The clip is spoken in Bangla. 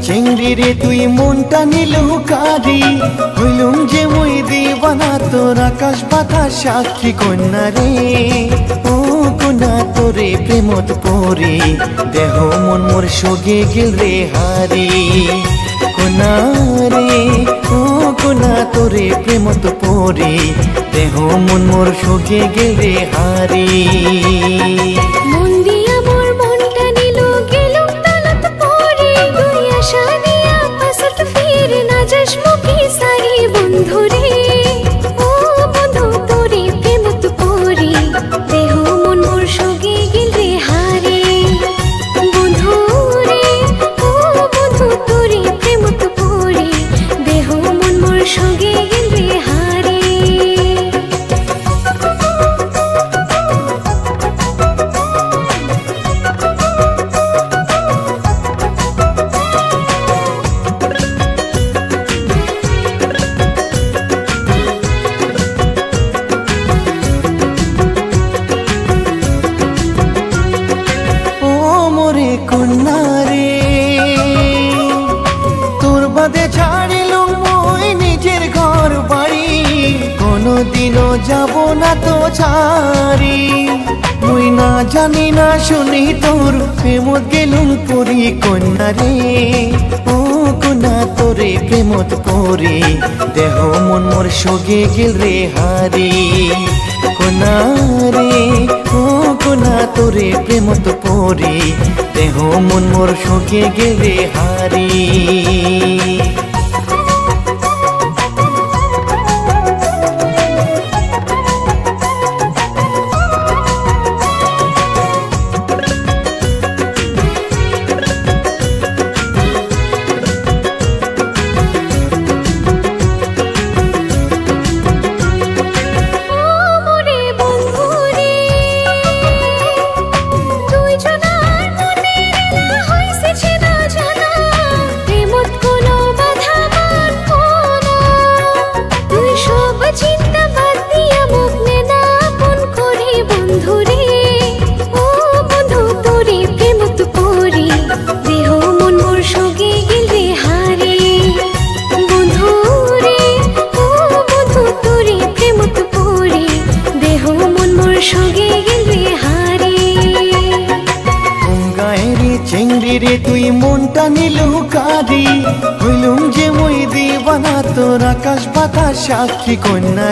চেংড়ি রে তুই মনটা নিলু কারি হইলুম যে মুই দিবানা তোর আকাশ বাতাস সাক্ষী কন্যা রে ও কন্যা তোরে প্রেমত পরি দেহ মন মোর সগে গেল রে হারি কন্যা রে ও কন্যা তোরে প্রেমত পরি দেহ মন মোর সগে গেল রে হারি মন দিয়া মোর মনটা নিলু গেলুম তালত পরে তুই আশা দিয়া পাছত ফির না যাস মুখে সারি বন্ধু রে ও বন্ধু তোরে প্রেমত পরি দেহ মন মোর সগে গেল রে হারে বন্ধু রে ও বন্ধু তোরে প্রেমত পরি দেহ মন মোর সগে গেল রে হারে কন্যা রে তোর বাদে ছাড়িলুম মই নিজের ঘর বাড়ি কোনদিনও যাব না তো ছাড়ি মুই না জানি না শুনি তোর প্রেমত গেলুম পরি কন্যা রে ও কন্যা তোরে প্রেমত পরি দেহ মন মোর সগে গেল রে হারি কন্যা রে ও কন্যা তোরে প্রেমত পরি দেহ মন মোর সগে গেল রে হারি চেংড়ি রে তুই মনটা নিলু কারি হইলুম যে মুই দিবানা তোর আকাশ বাতাস সাক্ষী কন্যা